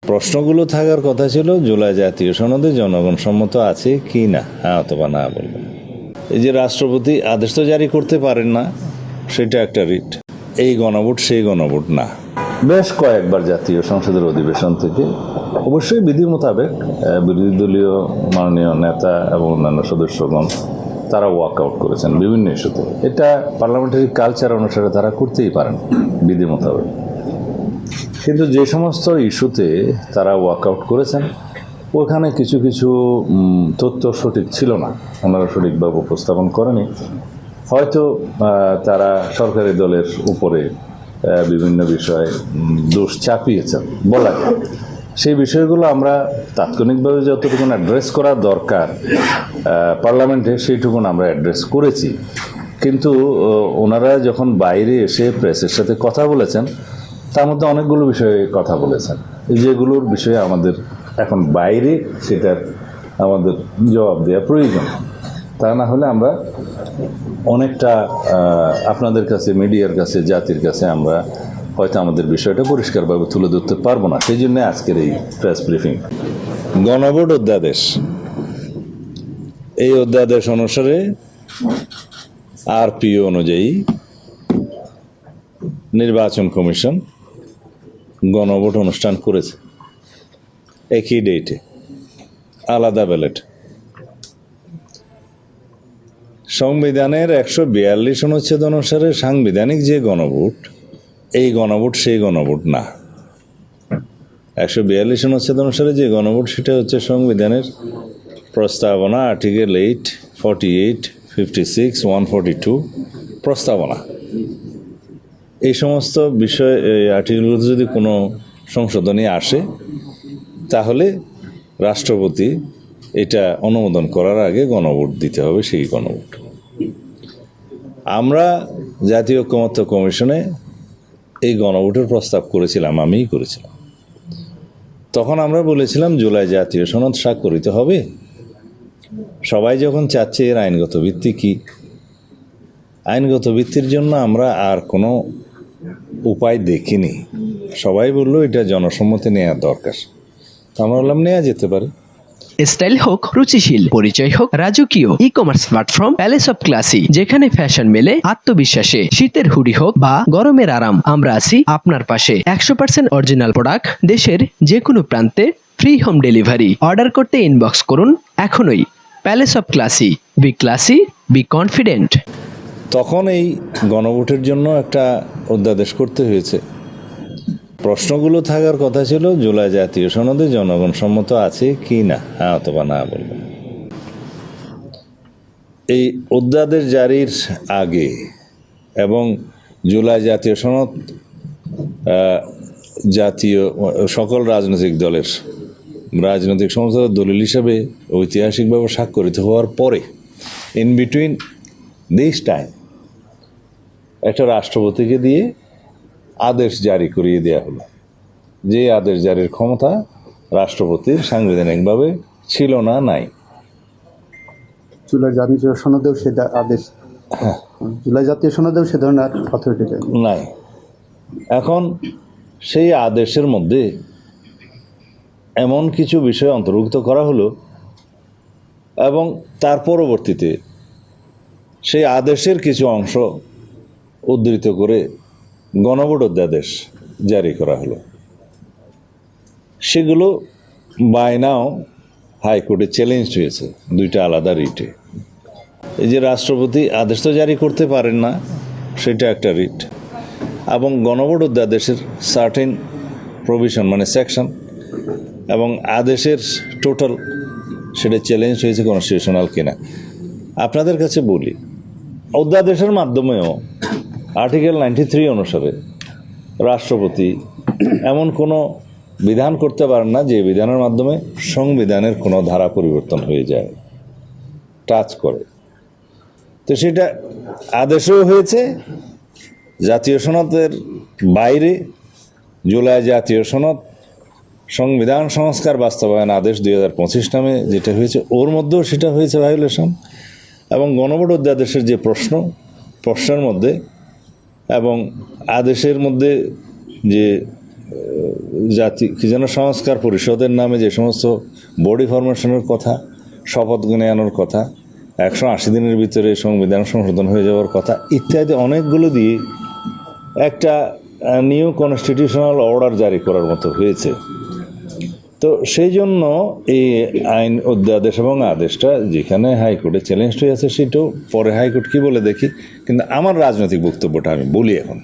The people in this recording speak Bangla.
প্রশ্নগুলো থাকার কথা ছিল জুলাই জাতীয় সনদে জনগণ সম্মত আছে কি না, হ্যাঁ অথবা না বলবেন। এই যে রাষ্ট্রপতি আদেশ তো জারি করতে পারেন না, সেটা একটা রিট। এই গণভোট সেই গণভোট না। বেশ কয়েকবার জাতীয় সংসদের অধিবেশন থেকে অবশ্যই বিধি মোতাবেক বিরোধী দলীয় মাননীয় নেতা এবং অন্যান্য সদস্যগণ তারা ওয়াকআউট করেছেন বিভিন্ন ইস্যুতে। এটা পার্লামেন্টারি কালচার অনুসারে তারা করতেই পারেন বিধি মোতাবেক। কিন্তু যে সমস্ত ইস্যুতে তারা ওয়াকআউট করেছেন ওখানে কিছু কিছু তথ্য সঠিক ছিল না, ওনারা সঠিকভাবে উপস্থাপন করেনি। হয়তো তারা সরকারি দলের উপরে বিভিন্ন বিষয়ে দোষ চাপিয়েছেন বলা যায়। সেই বিষয়গুলো আমরা তাৎক্ষণিকভাবে যতটুকু অ্যাড্রেস করা দরকার পার্লামেন্টে সেইটুকুন আমরা অ্যাড্রেস করেছি। কিন্তু ওনারা যখন বাইরে এসে প্রেসের সাথে কথা বলেছেন তার মধ্যে অনেকগুলো বিষয়ে কথা বলেছেন যেগুলোর বিষয়ে আমাদের এখন বাইরে সেটার আমাদের জবাব দেওয়া প্রয়োজন। তা না হলে আমরা অনেকটা আপনাদের কাছে, মিডিয়ার কাছে, জাতির কাছে আমরা হয়তো আমাদের বিষয়টা পরিষ্কারভাবে তুলে ধরতে পারবো না। সেই জন্য আজকের এই প্রেস ব্রিফিং। গণভোট অধ্যাদেশ, এই অধ্যাদেশ অনুসারে আরপিও অনুযায়ী নির্বাচন কমিশন গণভোট অনুষ্ঠান করেছে একই ডেটে, আলাদা ব্যালট। সংবিধানের 142 অনুচ্ছেদ অনুসারে সাংবিধানিক যে গণভোট, এই গণভোট সেই গণভোট না। 142 অনুচ্ছেদ অনুসারে যে গণভোট সেটা হচ্ছে সংবিধানের প্রস্তাবনা, আর্টিকেল 8, 48, 56, 142 প্রস্তাবনা। এই সমস্ত বিষয় আর্টিকেলগুলোতে যদি কোনো সংশোধনী আসে তাহলে রাষ্ট্রপতি এটা অনুমোদন করার আগে গণভোট দিতে হবে, সেই গণভোট। আমরা জাতীয় ঐকমত্য কমিশনে এই গণভোটের প্রস্তাব করেছিলাম, আমিই করেছিলাম। তখন আমরা বলেছিলাম জুলাই জাতীয় সনদ স্বাক্ষরিত হবে। সবাই যখন চাচ্ছে এর আইনগত ভিত্তি কি, আইনগত ভিত্তির জন্য আমরা আর কোনো উপায় দেখিনি। সবাই বললো এটা জনসম্মতি নেওয়ার দরকার, আমরা বললাম নেওয়া যেতে পারে। স্টাইল হোক রুচিশীল, পরিচয় হোক রাজকীয়, e commerce platform palace of classy, যেখানে ফ্যাশন মেলে আত্মবিশ্বাসে। শীতের হুডি হোক বা গরমের আরাম, আমরা আছি আপনার পাশে। 100% অরিজিনাল প্রোডাক্ট, দেশের যে কোনো প্রান্তে, ফ্রি হোম ডেলিভারি। অর্ডার করতে ইনবক্স করুন এখনই। Palace of classy, B classy, be confident. তখন এই গণভোটের জন্য একটা অধ্যাদেশ করতে হয়েছে। প্রশ্নগুলো থাকার কথা ছিল জুলাই জাতীয় সনদে জনগণ সম্মত আছে কি না, হ্যাঁ অথবা না বলবেন। এই অধ্যাদেশ জারির আগে এবং জুলাই জাতীয় সনদ জাতীয় সকল রাজনৈতিক দলের রাজনৈতিক সংস্থার দলিল হিসাবে ঐতিহাসিকভাবে স্বাক্ষরিত হওয়ার পরে, ইন বিটুইন দিস টাইম একটা রাষ্ট্রপতিকে দিয়ে আদেশ জারি করিয়ে দেওয়া হলো, যে আদেশ জারির ক্ষমতা রাষ্ট্রপতির সাংবিধানিকভাবে ছিল না, নাই। জুলাই জাতীয় সনদেও সে আদেশ, জুলাই জাতীয় সনদেও সে ধরনের অথরিটি নাই। এখন সেই আদেশের মধ্যে এমন কিছু বিষয় অন্তর্ভুক্ত করা হলো এবং তার পরবর্তীতে সেই আদেশের কিছু অংশ উদ্ধৃত করে গণভোট অধ্যাদেশ জারি করা হলো। সেগুলো বাই নাও হাইকোর্টে চ্যালেঞ্জ হয়েছে দুইটা আলাদা রিটে। এই যে রাষ্ট্রপতি আদেশ তো জারি করতে পারেন না, সেটা একটা রিট, এবং গণভোট অধ্যাদেশের সার্টেন প্রভিশন মানে সেকশন এবং আদেশের টোটাল সেটা চ্যালেঞ্জ হয়েছে কনস্টিটিউশনাল কিনা। আপনাদের কাছে বলি, অধ্যাদেশের মাধ্যমেও আর্টিকেল 93 অনুসারে রাষ্ট্রপতি এমন কোনো বিধান করতে পারেন না যে বিধানের মাধ্যমে সংবিধানের কোনো ধারা পরিবর্তন হয়ে যায়, টাচ করে। তো সেটা আদেশও হয়েছে। জাতীয় সনদের বাইরে জুলাই জাতীয় সনদ সংবিধান সংস্কার বাস্তবায়ন আদেশ 2025 নামে যেটা হয়েছে, ওর মধ্যেও সেটা হয়েছে ভায়োলেশন। এবং গণভোট অধ্যাদেশের যে প্রশ্নের মধ্যে এবং আদেশের মধ্যে যে জাতি কি যেন সংস্কার পরিষদের নামে যে সমস্ত বডি ফরমেশনের কথা, শপথ নেওয়ানোর কথা, 180 দিনের ভিতরে সংবিধান সংশোধন হয়ে যাওয়ার কথা ইত্যাদি অনেকগুলো দিয়ে একটা নিউ কনস্টিটিউশনাল অর্ডার জারি করার মতো হয়েছে। তো সেই জন্য এই আইন অধ্যাদেশ এবং আদেশটা যেখানে হাইকোর্টে চ্যালেঞ্জ হয়ে আছে, সেটাও পরে হাইকোর্ট কি বলে দেখি, কিন্তু আমার রাজনৈতিক বক্তব্যটা আমি বলি এখন।